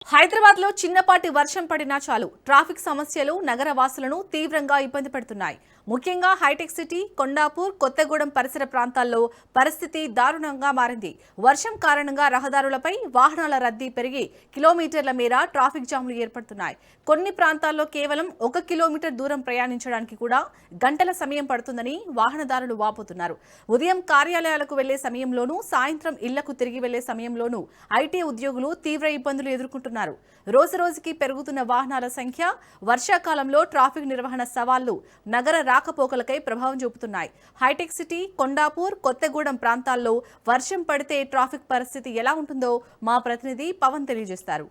హైదరాబాద్ లో చిన్నపాటి వర్షం పడినా చాలు ట్రాఫిక్ సమస్యలు నగర వాసులను తీవ్రంగా ఇబ్బంది పెడుతున్నాయి. ముఖ్యంగా హైటెక్ సిటీ, కొండాపూర్, కొత్తగూడెం పరిసర ప్రాంతాల్లో పరిస్థితి దారుణంగా మారింది. వర్షం కారణంగా రహదారులపై వాహనాల రద్దీ పెరిగి కిలోమీటర్ల మేర ట్రాఫిక్ జామ్లు ఏర్పడుతున్నాయి. కొన్ని ప్రాంతాల్లో కేవలం 1 కిలోమీటర్ దూరం ప్రయాణించడానికి కూడా గంటల సమయం పడుతుందని వాహనదారులు వాపోతున్నారు. ఉదయం కార్యాలయాలకు వెళ్లే సమయంలోనూ, సాయంత్రం ఇళ్లకు తిరిగి వెళ్లే సమయంలోనూ ఐటీ ఉద్యోగులు తీవ్ర ఇబ్బందులు ఎదుర్కొంటున్నారు. రోజురోజుకి పెరుగుతున్న వాహనాల సంఖ్య, వర్షాకాలంలో ట్రాఫిక్ నిర్వహణ సవాళ్లు నగర రాకపోకలకై ప్రభావం చూపుతున్నాయి. హైటెక్ సిటీ, కొండాపూర్, కొత్తగూడెం ప్రాంతాల్లో వర్షం పడితే ట్రాఫిక్ పరిస్థితి ఎలా ఉంటుందో మా ప్రతినిధి పవన్ తెలియజేస్తారు.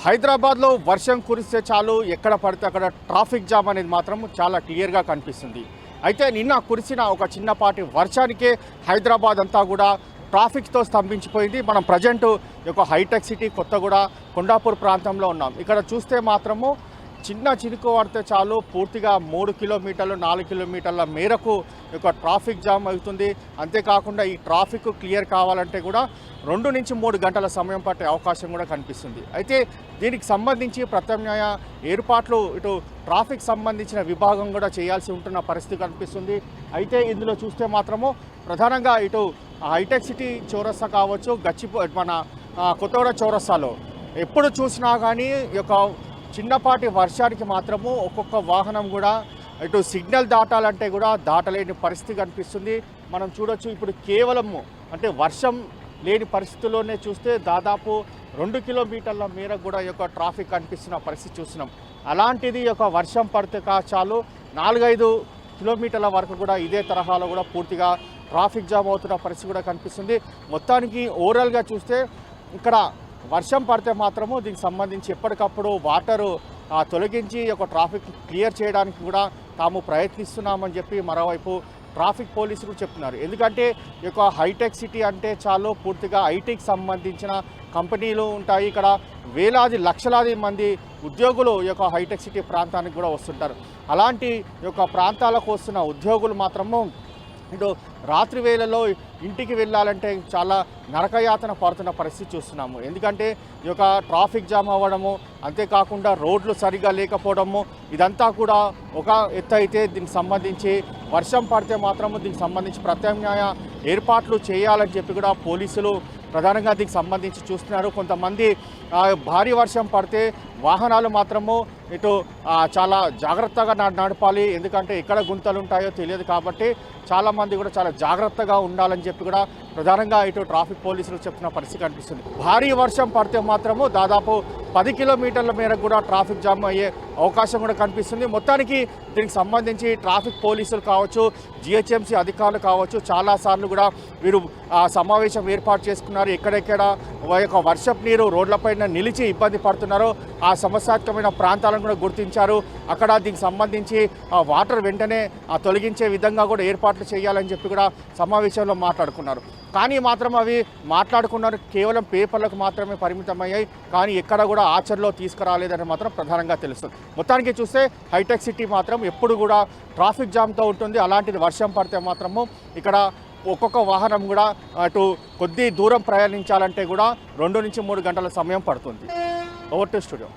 హైదరాబాద్లో వర్షం కురిస్తే చాలు ఎక్కడ పడితే అక్కడ ట్రాఫిక్ జామ్ అనేది మాత్రం చాలా క్లియర్గా కనిపిస్తుంది. అయితే నిన్న కురిసిన ఒక చిన్నపాటి వర్షానికే హైదరాబాద్ అంతా కూడా ట్రాఫిక్తో స్తంభించిపోయింది. మనం ప్రజెంట్ ఒక హైటెక్ సిటీ, కొత్తగూడ, కొండాపూర్ ప్రాంతంలో ఉన్నాం. ఇక్కడ చూస్తే మాత్రము చిన్న చినుకు పడితే చాలు పూర్తిగా 3 కిలోమీటర్లు 4 కిలోమీటర్ల మేరకు ఒక ట్రాఫిక్ జామ్ అవుతుంది. అంతేకాకుండా ఈ ట్రాఫిక్ క్లియర్ కావాలంటే కూడా 2 నుంచి 3 గంటల సమయం పట్టే అవకాశం కూడా కనిపిస్తుంది. అయితే దీనికి సంబంధించి ప్రత్యామ్నాయ ఏర్పాట్లు ఇటు ట్రాఫిక్ సంబంధించిన విభాగం కూడా చేయాల్సి ఉంటున్న పరిస్థితి కనిపిస్తుంది. అయితే ఇందులో చూస్తే మాత్రము ప్రధానంగా ఇటు హైటెక్ సిటీ చౌరస్తా కావచ్చు, మన కొత్తగూడ చౌరస్తాలో ఎప్పుడు చూసినా కానీ ఒక చిన్నపాటి వర్షానికి మాత్రము ఒక్కొక్క వాహనం కూడా ఇటు సిగ్నల్ దాటాలంటే కూడా దాటలేని పరిస్థితి కనిపిస్తుంది. మనం చూడొచ్చు ఇప్పుడు కేవలము అంటే వర్షం లేని పరిస్థితుల్లోనే చూస్తే దాదాపు 2 కిలోమీటర్ల మేరకు కూడా ఈ యొక్క ట్రాఫిక్ కనిపిస్తున్న పరిస్థితి చూస్తున్నాం. అలాంటిది ఒక వర్షం పడితే చాలు 4-5 కిలోమీటర్ల వరకు కూడా ఇదే తరహాలో కూడా పూర్తిగా ట్రాఫిక్ జామ్ అవుతున్న పరిస్థితి కూడా కనిపిస్తుంది. మొత్తానికి ఓవరాల్గా చూస్తే ఇక్కడ వర్షం పడితే మాత్రము దీనికి సంబంధించి ఎప్పటికప్పుడు వాటరు తొలగించి ఒక ట్రాఫిక్ క్లియర్ చేయడానికి కూడా తాము ప్రయత్నిస్తున్నామని చెప్పి మరోవైపు ట్రాఫిక్ పోలీసులు చెప్తున్నారు. ఎందుకంటే ఈ యొక్క హైటెక్ సిటీ అంటే చాలు పూర్తిగా ఐటీకి సంబంధించిన కంపెనీలు ఉంటాయి. ఇక్కడ వేలాది లక్షలాది మంది ఉద్యోగులు ఈ యొక్క హైటెక్ సిటీ ప్రాంతానికి కూడా వస్తుంటారు. అలాంటి ఈ యొక్క ప్రాంతాలకు వస్తున్న ఉద్యోగులు మాత్రము ఇటు రాత్రి వేళల్లో ఇంటికి వెళ్ళాలంటే చాలా నరకయాతన పడుతున్న పరిస్థితి చూస్తున్నాము. ఎందుకంటే ఈ యొక్క ట్రాఫిక్ జామ్ అవ్వడము, అంతేకాకుండా రోడ్లు సరిగా లేకపోవడము, ఇదంతా కూడా ఒక ఎత్తు అయితే దీనికి సంబంధించి వర్షం పడితే మాత్రము దీనికి సంబంధించి ప్రత్యామ్నాయ ఏర్పాట్లు చేయాలని చెప్పి కూడా పోలీసులు ప్రధానంగా దీనికి సంబంధించి చూస్తున్నారు. కొంతమంది భారీ వర్షం పడితే వాహనాలు మాత్రము ఇటు చాలా జాగ్రత్తగా నడపాలి. ఎందుకంటే ఎక్కడ గుంతలు ఉంటాయో తెలియదు కాబట్టి చాలామంది కూడా చాలా జాగ్రత్తగా ఉండాలని చెప్పి కూడా ప్రధానంగా ఇటు ట్రాఫిక్ పోలీసులు చెప్తున్న పరిస్థితి కనిపిస్తుంది. భారీ వర్షం పడితే మాత్రము దాదాపు 10 కిలోమీటర్ల మేరకు కూడా ట్రాఫిక్ జామ్ అయ్యే అవకాశం కూడా కనిపిస్తుంది. మొత్తానికి దీనికి సంబంధించి ట్రాఫిక్ పోలీసులు కావచ్చు, జిహెచ్ఎంసీ అధికారులు కావచ్చు చాలాసార్లు కూడా వీరు సమావేశం ఏర్పాటు చేసుకున్నారు. ఎక్కడెక్కడ యొక్క వర్షపు నీరు రోడ్లపైన నిలిచి ఇబ్బంది పడుతున్నారో ఆ సమస్యాత్మకమైన ప్రాంతాలను కూడా గుర్తించారు. అక్కడ దీనికి సంబంధించి వాటర్ వెంటనే తొలగించే విధంగా కూడా ఏర్పాట్లు చేయాలని చెప్పి కూడా సమావేశంలో మాట్లాడుకున్నారు. కానీ మాత్రం అవి మాట్లాడుకున్నారు కేవలం పేపర్లకు మాత్రమే పరిమితమయ్యాయి. కానీ ఎక్కడ కూడా ఆచరణలో తీసుకురాలేదని మాత్రం ప్రధానంగా తెలుస్తుంది. మొత్తానికి చూస్తే హైటెక్ సిటీ మాత్రం ఎప్పుడు కూడా ట్రాఫిక్ జామ్తో ఉంటుంది. అలాంటిది వర్షం పడితే మాత్రము ఇక్కడ ఒక్కొక్క వాహనం కూడా అటు కొద్ది దూరం ప్రయాణించాలంటే కూడా 2 నుంచి 3 గంటల సమయం పడుతుంది. Over to studio.